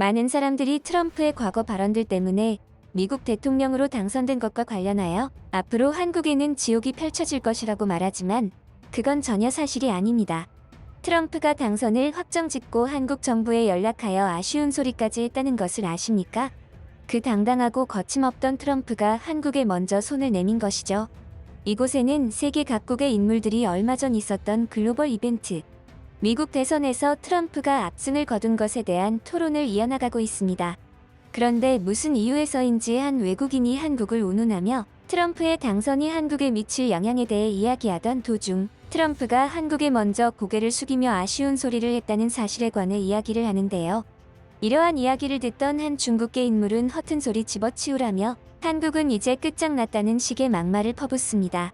많은 사람들이 트럼프의 과거 발언들 때문에 미국 대통령으로 당선된 것과 관련하여 앞으로 한국에는 지옥이 펼쳐질 것이라고 말하지만 그건 전혀 사실이 아닙니다. 트럼프가 당선을 확정짓고 한국 정부에 연락하여 아쉬운 소리까지 했다는 것을 아십니까? 그 당당하고 거침없던 트럼프가 한국에 먼저 손을 내민 것이죠. 이곳에는 세계 각국의 인물들이 얼마 전 있었던 글로벌 이벤트, 미국 대선에서 트럼프가 압승을 거둔 것에 대한 토론을 이어나가고 있습니다. 그런데 무슨 이유에서인지 한 외국인이 한국을 운운하며 트럼프의 당선이 한국에 미칠 영향에 대해 이야기하던 도중 트럼프가 한국에 먼저 고개를 숙이며 아쉬운 소리를 했다는 사실에 관해 이야기를 하는데요. 이러한 이야기를 듣던 한 중국계 인물은 허튼 소리 집어치우라며 한국은 이제 끝장났다는 식의 막말을 퍼붓습니다.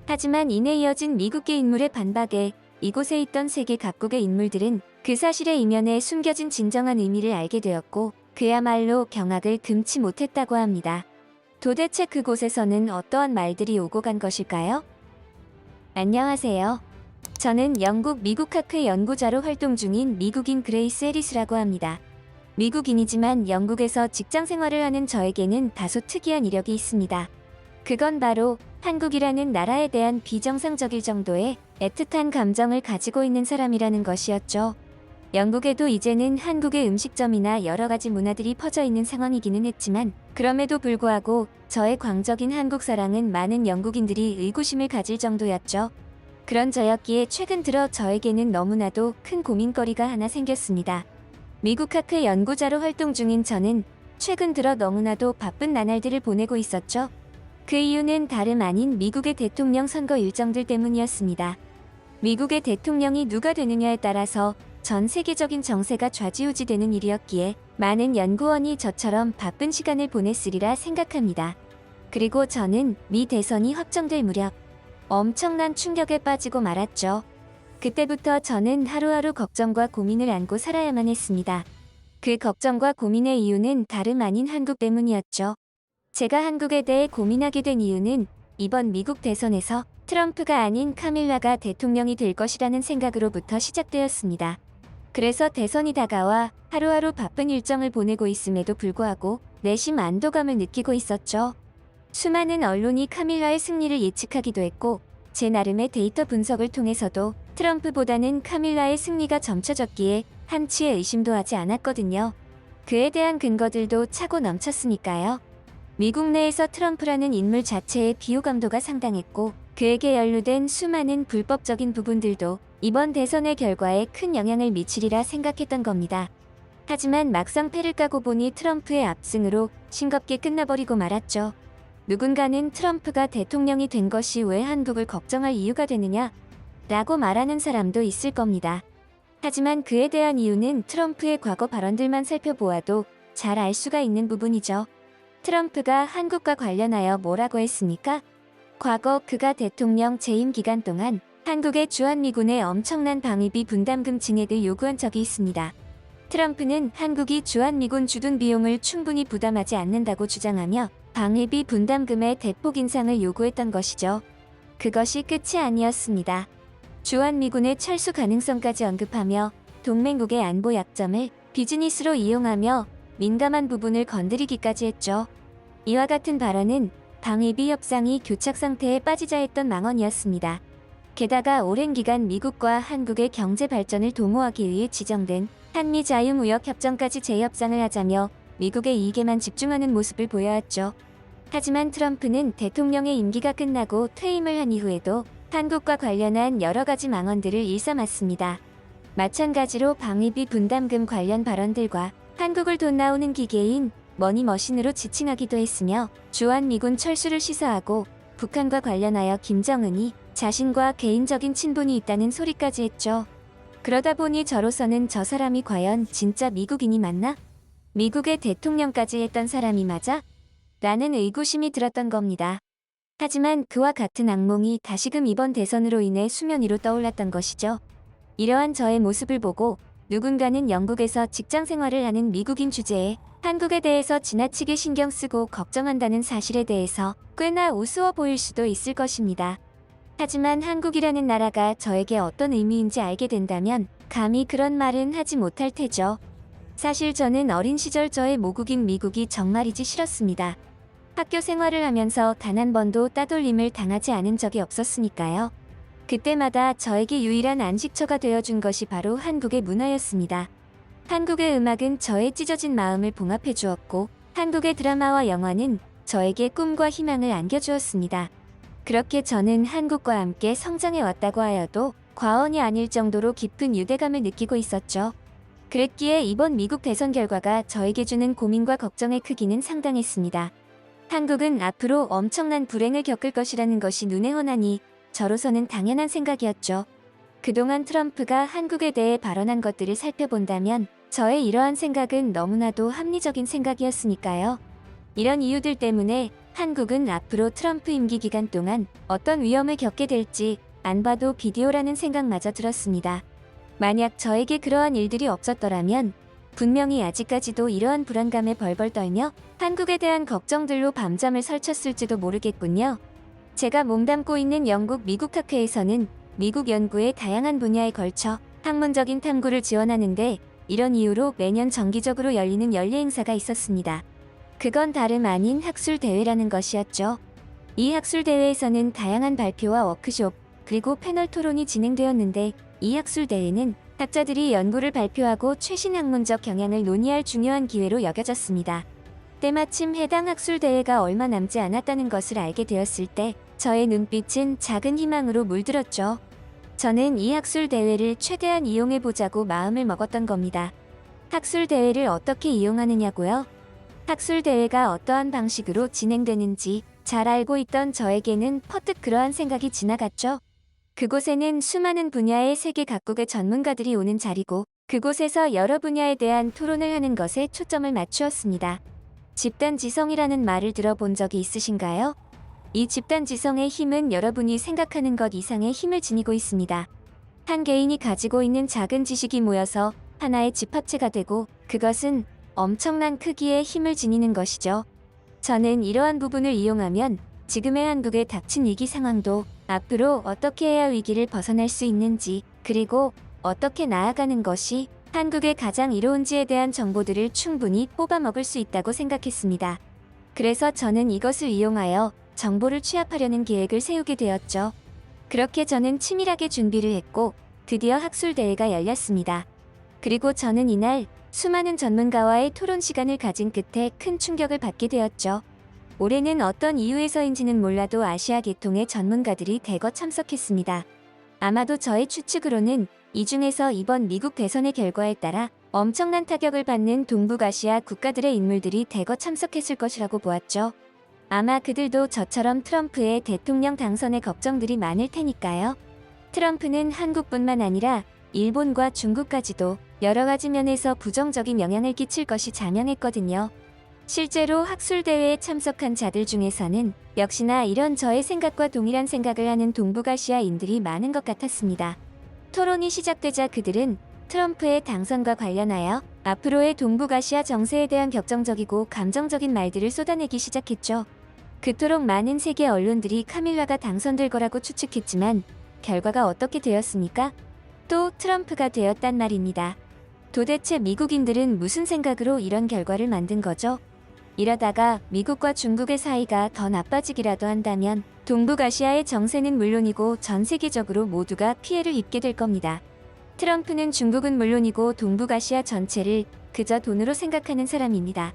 하지만 이내 이어진 미국계 인물의 반박에 이곳에 있던 세계 각국의 인물들은 그 사실의 이면에 숨겨진 진정한 의미를 알게 되었고 그야말로 경악을 금치 못했다고 합니다. 도대체 그곳에서는 어떠한 말들이 오고 간 것일까요? 안녕하세요. 저는 영국 미국학회 연구자로 활동 중인 미국인 그레이스 해리스라고 합니다. 미국인이지만 영국에서 직장 생활을 하는 저에게는 다소 특이한 이력이 있습니다. 그건 바로 한국이라는 나라에 대한 비정상적일 정도의 애틋한 감정을 가지고 있는 사람이라는 것이었죠. 영국에도 이제는 한국의 음식점이나 여러 가지 문화들이 퍼져 있는 상황이기는 했지만 그럼에도 불구하고 저의 광적인 한국 사랑은 많은 영국인들이 의구심을 가질 정도였죠. 그런 저였기에 최근 들어 저에게는 너무나도 큰 고민거리가 하나 생겼습니다. 미국학회 연구자로 활동 중인 저는 최근 들어 너무나도 바쁜 나날들을 보내고 있었죠. 그 이유는 다름 아닌 미국의 대통령 선거 일정들 때문이었습니다. 미국의 대통령이 누가 되느냐에 따라서 전 세계적인 정세가 좌지우지되는 일이었기에 많은 연구원이 저처럼 바쁜 시간을 보냈으리라 생각합니다. 그리고 저는 미 대선이 확정될 무렵 엄청난 충격에 빠지고 말았죠. 그때부터 저는 하루하루 걱정과 고민을 안고 살아야만 했습니다. 그 걱정과 고민의 이유는 다름 아닌 한국 때문이었죠. 제가 한국에 대해 고민하게 된 이유는 이번 미국 대선에서 트럼프가 아닌 카밀라가 대통령이 될 것이라는 생각으로부터 시작되었습니다. 그래서 대선이 다가와 하루하루 바쁜 일정을 보내고 있음에도 불구하고 내심 안도감을 느끼고 있었죠. 수많은 언론이 카밀라의 승리를 예측하기도 했고 제 나름의 데이터 분석을 통해서도 트럼프보다는 카밀라의 승리가 점쳐졌기에 한치의 의심도 하지 않았거든요. 그에 대한 근거들도 차고 넘쳤으니까요. 미국 내에서 트럼프라는 인물 자체의 비호감도가 상당했고 그에게 연루된 수많은 불법적인 부분들도 이번 대선의 결과에 큰 영향을 미치리라 생각했던 겁니다. 하지만 막상 패를 까고 보니 트럼프의 압승으로 싱겁게 끝나버리고 말았죠. 누군가는 트럼프가 대통령이 된 것이 왜 한국을 걱정할 이유가 되느냐? 라고 말하는 사람도 있을 겁니다. 하지만 그에 대한 이유는 트럼프의 과거 발언들만 살펴보아도 잘 알 수가 있는 부분이죠. 트럼프가 한국과 관련하여 뭐라고 했습니까? 과거 그가 대통령 재임 기간 동안 한국의 주한미군에 엄청난 방위비 분담금 증액을 요구한 적이 있습니다. 트럼프는 한국이 주한미군 주둔 비용을 충분히 부담하지 않는다고 주장하며 방위비 분담금의 대폭 인상을 요구했던 것이죠. 그것이 끝이 아니었습니다. 주한미군의 철수 가능성까지 언급하며 동맹국의 안보 약점을 비즈니스로 이용하며 민감한 부분을 건드리기까지 했죠. 이와 같은 발언은 방위비 협상이 교착 상태에 빠지자 했던 망언이었습니다. 게다가 오랜 기간 미국과 한국의 경제 발전을 도모하기 위해 지정된 한미 자유무역협정까지 재협상을 하자며 미국의 이익에만 집중하는 모습을 보여왔죠. 하지만 트럼프는 대통령의 임기가 끝나고 퇴임을 한 이후에도 한국과 관련한 여러 가지 망언들을 일삼았습니다. 마찬가지로 방위비 분담금 관련 발언들과 한국을 돈 나오는 기계인 머니머신으로 지칭하기도 했으며 주한미군 철수를 시사하고 북한과 관련하여 김정은이 자신과 개인적인 친분이 있다는 소리까지 했죠. 그러다 보니 저로서는 저 사람이 과연 진짜 미국인이 맞나? 미국의 대통령까지 했던 사람이 맞아? 라는 의구심이 들었던 겁니다. 하지만 그와 같은 악몽이 다시금 이번 대선으로 인해 수면 위로 떠올랐던 것이죠. 이러한 저의 모습을 보고 누군가는 영국에서 직장 생활을 하는 미국인 주제에 한국에 대해서 지나치게 신경 쓰고 걱정한다는 사실에 대해서 꽤나 우스워 보일 수도 있을 것입니다. 하지만 한국이라는 나라가 저에게 어떤 의미인지 알게 된다면 감히 그런 말은 하지 못할 테죠. 사실 저는 어린 시절 저의 모국인 미국이 정말이지 싫었습니다. 학교 생활을 하면서 단 한 번도 따돌림을 당하지 않은 적이 없었으니까요. 그때마다 저에게 유일한 안식처가 되어준 것이 바로 한국의 문화였습니다. 한국의 음악은 저의 찢어진 마음을 봉합해 주었고, 한국의 드라마와 영화는 저에게 꿈과 희망을 안겨주었습니다. 그렇게 저는 한국과 함께 성장해 왔다고 하여도 과언이 아닐 정도로 깊은 유대감을 느끼고 있었죠. 그랬기에 이번 미국 대선 결과가 저에게 주는 고민과 걱정의 크기는 상당했습니다. 한국은 앞으로 엄청난 불행을 겪을 것이라는 것이 눈에 훤하니 저로서는 당연한 생각이었죠. 그동안 트럼프가 한국에 대해 발언한 것들을 살펴본다면 저의 이러한 생각은 너무나도 합리적인 생각이었으니까요. 이런 이유들 때문에 한국은 앞으로 트럼프 임기 기간 동안 어떤 위험을 겪게 될지 안 봐도 비디오라는 생각마저 들었습니다. 만약 저에게 그러한 일들이 없었더라면 분명히 아직까지도 이러한 불안감에 벌벌 떨며 한국에 대한 걱정들로 밤잠을 설쳤을지도 모르겠군요. 제가 몸담고 있는 영국 미국 학회에서는 미국 연구의 다양한 분야에 걸쳐 학문적인 탐구를 지원하는데 이런 이유로 매년 정기적으로 열리는 연례 행사가 있었습니다. 그건 다름 아닌 학술대회라는 것이었죠. 이 학술대회에서는 다양한 발표와 워크숍, 그리고 패널 토론이 진행되었는데 이 학술대회는 학자들이 연구를 발표하고 최신 학문적 경향을 논의할 중요한 기회로 여겨졌습니다. 때마침 해당 학술대회가 얼마 남지 않았다는 것을 알게 되었을 때 저의 눈빛은 작은 희망으로 물들었죠. 저는 이 학술대회를 최대한 이용해보자고 마음을 먹었던 겁니다. 학술대회를 어떻게 이용하느냐고요? 학술대회가 어떠한 방식으로 진행되는지 잘 알고 있던 저에게는 퍼뜩 그러한 생각이 지나갔죠. 그곳에는 수많은 분야의 세계 각국의 전문가들이 오는 자리고 그곳에서 여러 분야에 대한 토론을 하는 것에 초점을 맞추었습니다. 집단지성이라는 말을 들어본 적이 있으신가요? 이 집단지성의 힘은 여러분이 생각하는 것 이상의 힘을 지니고 있습니다. 한 개인이 가지고 있는 작은 지식이 모여서 하나의 집합체가 되고 그것은 엄청난 크기의 힘을 지니는 것이죠. 저는 이러한 부분을 이용하면 지금의 한국에 닥친 위기 상황도 앞으로 어떻게 해야 위기를 벗어날 수 있는지 그리고 어떻게 나아가는 것이 한국의 가장 이로운지에 대한 정보들을 충분히 뽑아먹을 수 있다고 생각했습니다. 그래서 저는 이것을 이용하여 정보를 취합하려는 계획을 세우게 되었죠. 그렇게 저는 치밀하게 준비를 했고 드디어 학술대회가 열렸습니다. 그리고 저는 이날 수많은 전문가와의 토론 시간을 가진 끝에 큰 충격을 받게 되었죠. 올해는 어떤 이유에서인지는 몰라도 아시아 계통의 전문가들이 대거 참석했습니다. 아마도 저의 추측으로는 이 중에서 이번 미국 대선의 결과에 따라 엄청난 타격을 받는 동북아시아 국가들의 인물들이 대거 참석했을 것이라고 보았죠. 아마 그들도 저처럼 트럼프의 대통령 당선에 걱정들이 많을 테니까요. 트럼프는 한국뿐만 아니라 일본과 중국까지도 여러 가지 면에서 부정적인 영향을 끼칠 것이 자명했거든요. 실제로 학술대회에 참석한 자들 중에서는 역시나 이런 저의 생각과 동일한 생각을 하는 동북아시아인들이 많은 것 같았습니다. 토론이 시작되자 그들은 트럼프의 당선과 관련하여 앞으로의 동북아시아 정세에 대한 격정적이고 감정적인 말들을 쏟아내기 시작했죠. 그토록 많은 세계 언론들이 카밀라가 당선될 거라고 추측했지만 결과가 어떻게 되었습니까? 또 트럼프가 되었단 말입니다. 도대체 미국인들은 무슨 생각으로 이런 결과를 만든 거죠? 이러다가 미국과 중국의 사이가 더 나빠지기라도 한다면 동북아시아의 정세는 물론이고 전 세계적으로 모두가 피해를 입게 될 겁니다. 트럼프는 중국은 물론이고 동북아시아 전체를 그저 돈으로 생각하는 사람입니다.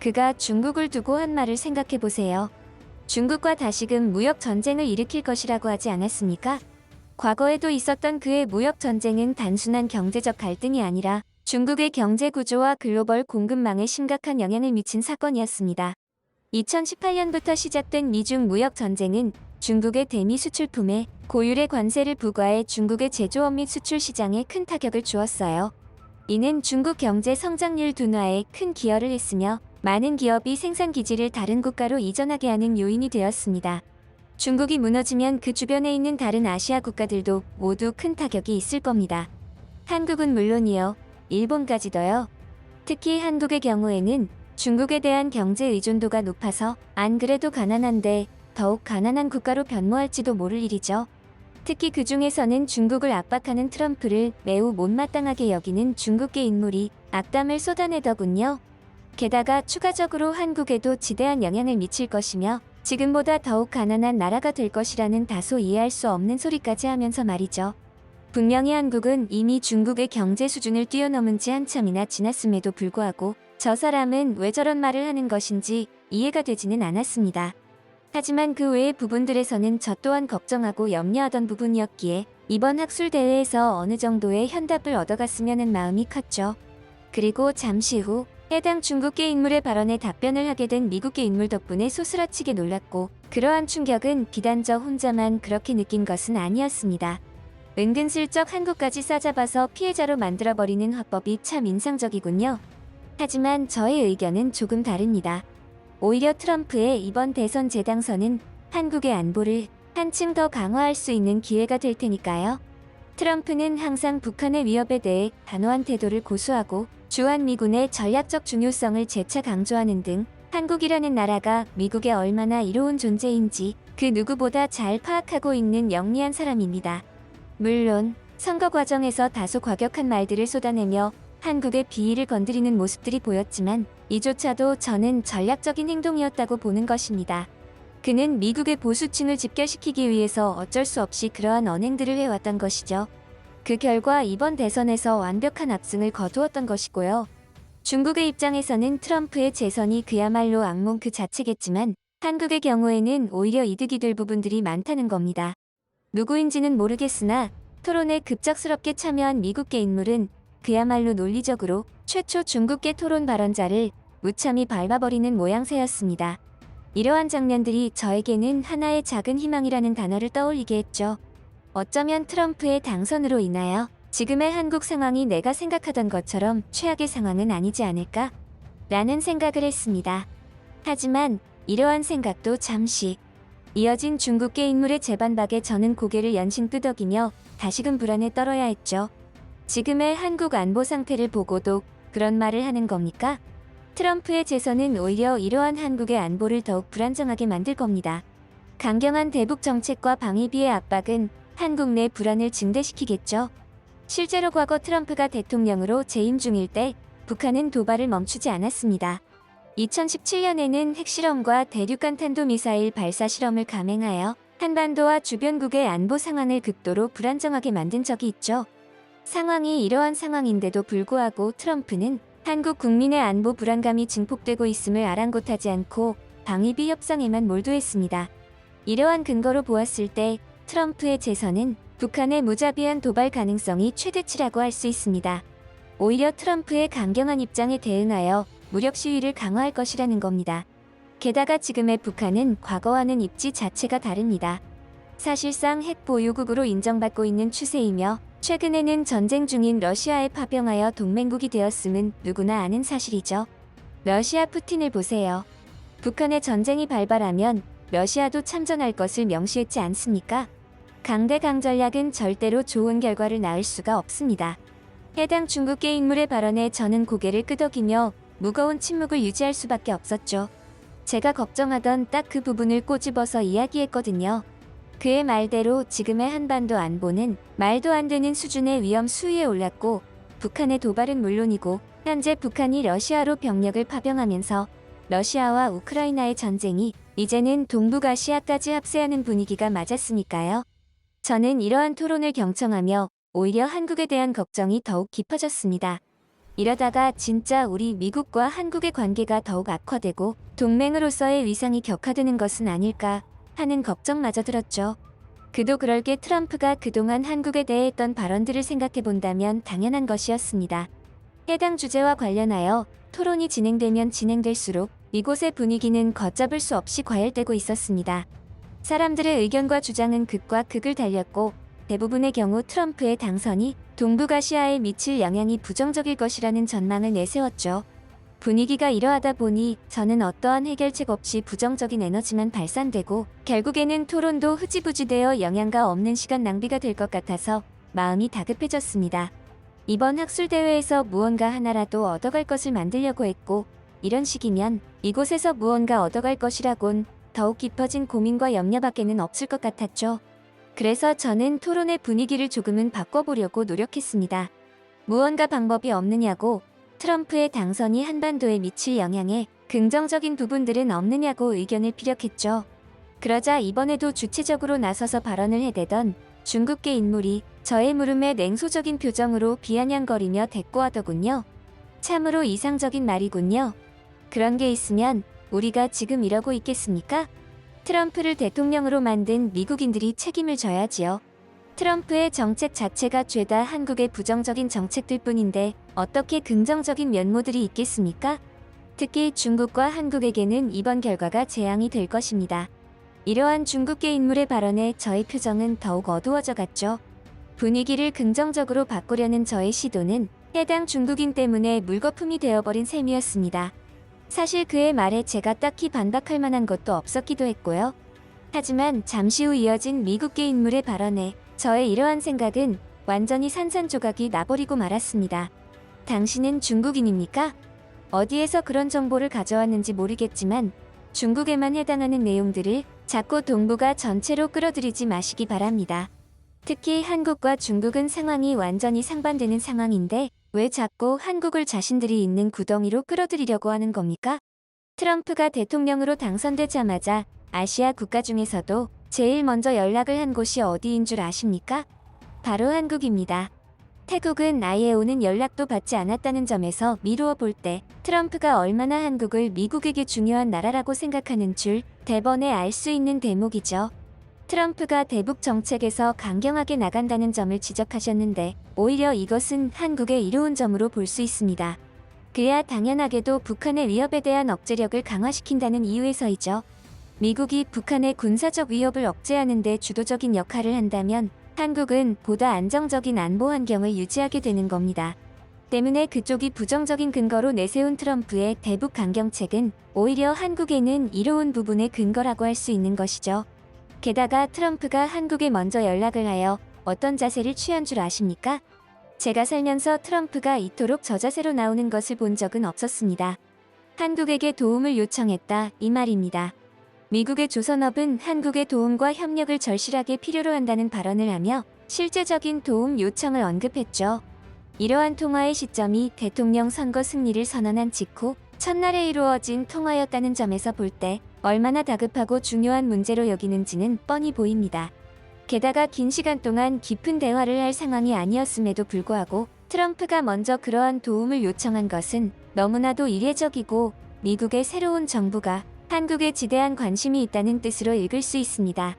그가 중국을 두고 한 말을 생각해 보세요. 중국과 다시금 무역 전쟁을 일으킬 것이라고 하지 않았습니까? 과거에도 있었던 그의 무역 전쟁은 단순한 경제적 갈등이 아니라 중국의 경제 구조와 글로벌 공급망에 심각한 영향을 미친 사건이었습니다. 2018년부터 시작된 미중 무역 전쟁은 중국의 대미 수출품에 고율의 관세를 부과해 중국의 제조업 및 수출 시장에 큰 타격을 주었어요. 이는 중국 경제 성장률 둔화에 큰 기여를 했으며 많은 기업이 생산 기지를 다른 국가로 이전하게 하는 요인이 되었습니다. 중국이 무너지면 그 주변에 있는 다른 아시아 국가들도 모두 큰 타격이 있을 겁니다. 한국은 물론이요. 일본까지도요. 특히 한국의 경우에는 중국에 대한 경제 의존도가 높아서 안 그래도 가난한데 더욱 가난한 국가로 변모할지도 모를 일이죠. 특히 그 중에서는 중국을 압박하는 트럼프를 매우 못마땅하게 여기는 중국계 인물이 악담을 쏟아내더군요. 게다가 추가적으로 한국에도 지대한 영향을 미칠 것이며 지금보다 더욱 가난한 나라가 될 것이라는 다소 이해할 수 없는 소리까지 하면서 말이죠. 분명히 한국은 이미 중국의 경제 수준을 뛰어넘은 지 한참이나 지났음에도 불구하고 저 사람은 왜 저런 말을 하는 것인지 이해가 되지는 않았습니다. 하지만 그 외의 부분들에서는 저 또한 걱정하고 염려하던 부분이었기에 이번 학술대회에서 어느 정도의 현답을 얻어갔으면 하는 마음이 컸죠. 그리고 잠시 후 해당 중국계 인물의 발언에 답변을 하게 된 미국계 인물 덕분에 소스라치게 놀랐고 그러한 충격은 비단 저 혼자만 그렇게 느낀 것은 아니었습니다. 은근슬쩍 한국까지 싸잡아서 피해자로 만들어버리는 화법이 참 인상적이군요. 하지만 저의 의견은 조금 다릅니다. 오히려 트럼프의 이번 대선 재당선은 한국의 안보를 한층 더 강화할 수 있는 기회가 될 테니까요. 트럼프는 항상 북한의 위협에 대해 단호한 태도를 고수하고 주한미군의 전략적 중요성을 재차 강조하는 등 한국이라는 나라가 미국에 얼마나 이로운 존재인지 그 누구보다 잘 파악하고 있는 영리한 사람입니다. 물론 선거 과정에서 다소 과격한 말들을 쏟아내며 한국의 비위를 건드리는 모습들이 보였지만 이조차도 저는 전략적인 행동이었다고 보는 것입니다. 그는 미국의 보수층을 집결시키기 위해서 어쩔 수 없이 그러한 언행들을 해왔던 것이죠. 그 결과 이번 대선에서 완벽한 압승을 거두었던 것이고요. 중국의 입장에서는 트럼프의 재선이 그야말로 악몽 그 자체겠지만 한국의 경우에는 오히려 이득이 될 부분들이 많다는 겁니다. 누구인지는 모르겠으나 토론에 급작스럽게 참여한 미국계 인물은 그야말로 논리적으로 최초 중국계 토론 발언자를 무참히 밟아버리는 모양새였습니다. 이러한 장면들이 저에게는 하나의 작은 희망이라는 단어를 떠올리게 했죠. 어쩌면 트럼프의 당선으로 인하여 지금의 한국 상황이 내가 생각하던 것처럼 최악의 상황은 아니지 않을까? 라는 생각을 했습니다. 하지만 이러한 생각도 잠시 이어진 중국계 인물의 재반박에 저는 고개를 연신 끄덕이며 다시금 불안에 떨어야 했죠. 지금의 한국 안보 상태를 보고도 그런 말을 하는 겁니까? 트럼프의 재선은 오히려 이러한 한국의 안보를 더욱 불안정하게 만들 겁니다. 강경한 대북 정책과 방위비의 압박은 한국 내 불안을 증대시키겠죠. 실제로 과거 트럼프가 대통령으로 재임 중일 때 북한은 도발을 멈추지 않았습니다. 2017년에는 핵실험과 대륙간 탄도미사일 발사 실험을 감행하여 한반도와 주변국의 안보 상황을 극도로 불안정하게 만든 적이 있죠. 상황이 이러한 상황인데도 불구하고 트럼프는 한국 국민의 안보 불안감이 증폭되고 있음을 아랑곳하지 않고 방위비 협상에만 몰두했습니다. 이러한 근거로 보았을 때 트럼프의 재선은 북한의 무자비한 도발 가능성이 최대치라고 할 수 있습니다. 오히려 트럼프의 강경한 입장에 대응하여 무력 시위를 강화할 것이라는 겁니다. 게다가 지금의 북한은 과거와는 입지 자체가 다릅니다. 사실상 핵 보유국으로 인정받고 있는 추세이며 최근에는 전쟁 중인 러시아에 파병하여 동맹국이 되었음은 누구나 아는 사실이죠. 러시아 푸틴을 보세요. 북한의 전쟁이 발발하면 러시아도 참전할 것을 명시했지 않습니까? 강대강 전략은 절대로 좋은 결과를 낳을 수가 없습니다. 해당 중국계 인물의 발언에 저는 고개를 끄덕이며 무거운 침묵을 유지할 수밖에 없었죠. 제가 걱정하던 딱 그 부분을 꼬집어서 이야기했거든요. 그의 말대로 지금의 한반도 안보는 말도 안 되는 수준의 위험 수위에 올랐고 북한의 도발은 물론이고 현재 북한이 러시아로 병력을 파병하면서 러시아와 우크라이나의 전쟁이 이제는 동북아시아까지 합세하는 분위기가 맞았으니까요. 저는 이러한 토론을 경청하며 오히려 한국에 대한 걱정이 더욱 깊어졌습니다. 이러다가 진짜 우리 미국과 한국의 관계가 더욱 악화되고 동맹으로서의 위상이 격화되는 것은 아닐까 하는 걱정마저 들었죠. 그도 그럴 게 트럼프가 그동안 한국에 대해 했던 발언들을 생각해본다면 당연한 것이었습니다. 해당 주제와 관련하여 토론이 진행되면 진행될수록 이곳의 분위기는 걷잡을 수 없이 과열되고 있었습니다. 사람들의 의견과 주장은 극과 극을 달렸고 대부분의 경우 트럼프의 당선이 동북아시아에 미칠 영향이 부정적일 것이라는 전망을 내세웠죠. 분위기가 이러하다 보니 저는 어떠한 해결책 없이 부정적인 에너지만 발산되고 결국에는 토론도 흐지부지되어 영양가 없는 시간 낭비가 될 것 같아서 마음이 다급해졌습니다. 이번 학술대회에서 무언가 하나라도 얻어갈 것을 만들려고 했고 이런 식이면 이곳에서 무언가 얻어갈 것이라곤 더욱 깊어진 고민과 염려밖에는 없을 것 같았죠. 그래서 저는 토론의 분위기를 조금은 바꿔보려고 노력했습니다. 무언가 방법이 없느냐고, 트럼프의 당선이 한반도에 미칠 영향에 긍정적인 부분들은 없느냐고 의견을 피력했죠. 그러자 이번에도 주체적으로 나서서 발언을 해대던 중국계 인물이 저의 물음에 냉소적인 표정으로 비아냥거리며 대꾸하더군요. 참으로 이상적인 말이군요. 그런 게 있으면 우리가 지금 이러고 있겠습니까? 트럼프를 대통령으로 만든 미국인들이 책임을 져야지요. 트럼프의 정책 자체가 죄다 한국의 부정적인 정책들 뿐인데 어떻게 긍정적인 면모들이 있겠습니까? 특히 중국과 한국에게는 이번 결과가 재앙이 될 것입니다. 이러한 중국계 인물의 발언에 저의 표정은 더욱 어두워져 갔죠. 분위기를 긍정적으로 바꾸려는 저의 시도는 해당 중국인 때문에 물거품이 되어버린 셈이었습니다. 사실 그의 말에 제가 딱히 반박할 만한 것도 없었기도 했고요. 하지만 잠시 후 이어진 미국계 인물의 발언에 저의 이러한 생각은 완전히 산산조각이 나버리고 말았습니다. 당신은 중국인입니까? 어디에서 그런 정보를 가져왔는지 모르겠지만 중국에만 해당하는 내용들을 자꾸 동북아 전체로 끌어들이지 마시기 바랍니다. 특히 한국과 중국은 상황이 완전히 상반되는 상황인데 왜 자꾸 한국을 자신들이 있는 구덩이로 끌어들이려고 하는 겁니까? 트럼프가 대통령으로 당선되자마자 아시아 국가 중에서도 제일 먼저 연락을 한 곳이 어디인 줄 아십니까? 바로 한국입니다. 태국은 아예 오는 연락도 받지 않았다는 점에서 미루어 볼 때 트럼프가 얼마나 한국을 미국에게 중요한 나라라고 생각하는 줄 대번에 알 수 있는 대목이죠. 트럼프가 대북 정책에서 강경하게 나간다는 점을 지적하셨는데 오히려 이것은 한국의 이로운 점으로 볼 수 있습니다. 그야 당연하게도 북한의 위협에 대한 억제력을 강화시킨다는 이유에서이죠. 미국이 북한의 군사적 위협을 억제하는 데 주도적인 역할을 한다면 한국은 보다 안정적인 안보 환경을 유지하게 되는 겁니다. 때문에 그쪽이 부정적인 근거로 내세운 트럼프의 대북 강경책은 오히려 한국에는 이로운 부분의 근거라고 할 수 있는 것이죠. 게다가 트럼프가 한국에 먼저 연락을 하여 어떤 자세를 취한 줄 아십니까? 제가 살면서 트럼프가 이토록 저자세로 나오는 것을 본 적은 없었습니다. 한국에게 도움을 요청했다, 이 말입니다. 미국의 조선업은 한국의 도움과 협력을 절실하게 필요로 한다는 발언을 하며 실제적인 도움 요청을 언급했죠. 이러한 통화의 시점이 대통령 선거 승리를 선언한 직후 첫날에 이루어진 통화였다는 점에서 볼 때 얼마나 다급하고 중요한 문제로 여기는지는 뻔히 보입니다. 게다가 긴 시간 동안 깊은 대화를 할 상황이 아니었음에도 불구하고 트럼프가 먼저 그러한 도움을 요청한 것은 너무나도 이례적이고 미국의 새로운 정부가 한국에 지대한 관심이 있다는 뜻으로 읽을 수 있습니다.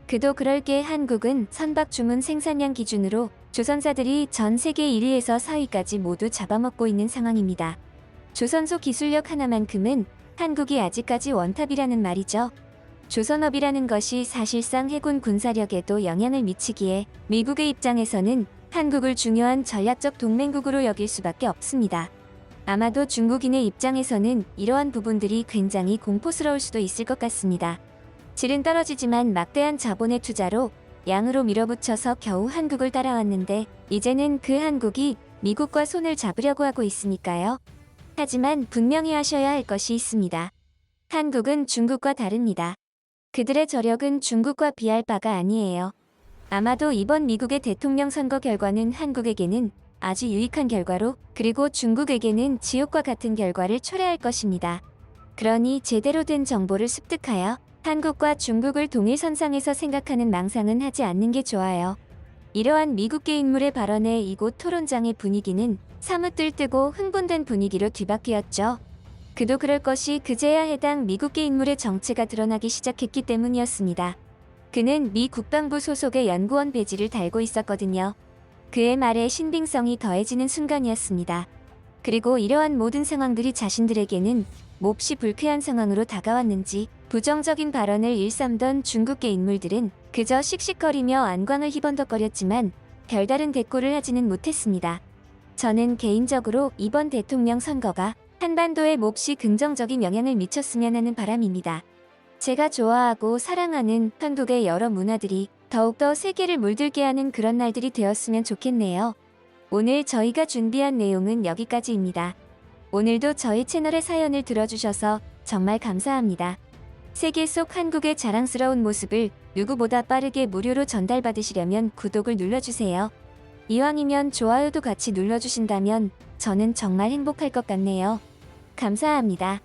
그도 그럴 게 한국은 선박 주문 생산량 기준으로 조선사들이 전 세계 1위에서 4위까지 모두 잡아먹고 있는 상황입니다. 조선소 기술력 하나만큼은 한국이 아직까지 원탑이라는 말이죠. 조선업이라는 것이 사실상 해군 군사력에도 영향을 미치기에 미국의 입장에서는 한국을 중요한 전략적 동맹국으로 여길 수밖에 없습니다. 아마도 중국인의 입장에서는 이러한 부분들이 굉장히 공포스러울 수도 있을 것 같습니다. 질은 떨어지지만 막대한 자본의 투자로 양으로 밀어붙여서 겨우 한국을 따라왔는데 이제는 그 한국이 미국과 손을 잡으려고 하고 있으니까요. 하지만 분명히 하셔야 할 것이 있습니다. 한국은 중국과 다릅니다. 그들의 저력은 중국과 비할 바가 아니에요. 아마도 이번 미국의 대통령 선거 결과는 한국에게는 아주 유익한 결과로 그리고 중국에게는 지옥과 같은 결과를 초래할 것입니다. 그러니 제대로 된 정보를 습득하여 한국과 중국을 동일선상에서 생각하는 망상은 하지 않는 게 좋아요. 이러한 미국계 인물의 발언에 이곳 토론장의 분위기는 사뭇 들뜨고 흥분된 분위기로 뒤바뀌었죠. 그도 그럴 것이 그제야 해당 미국계 인물의 정체가 드러나기 시작했기 때문이었습니다. 그는 미 국방부 소속의 연구원 배지를 달고 있었거든요. 그의 말에 신빙성이 더해지는 순간이었습니다. 그리고 이러한 모든 상황들이 자신들에게는 몹시 불쾌한 상황으로 다가왔는지 부정적인 발언을 일삼던 중국계 인물들은 그저 씩씩거리며 안광을 희번덕거렸지만 별다른 대꾸를 하지는 못했습니다. 저는 개인적으로 이번 대통령 선거가 한반도에 몹시 긍정적인 영향을 미쳤으면 하는 바람입니다. 제가 좋아하고 사랑하는 한국의 여러 문화들이 더욱더 세계를 물들게 하는 그런 날들이 되었으면 좋겠네요. 오늘 저희가 준비한 내용은 여기까지입니다. 오늘도 저희 채널의 사연을 들어주셔서 정말 감사합니다. 세계 속 한국의 자랑스러운 모습을 누구보다 빠르게 무료로 전달받으시려면 구독을 눌러주세요. 이왕이면 좋아요도 같이 눌러주신다면 저는 정말 행복할 것 같네요. 감사합니다.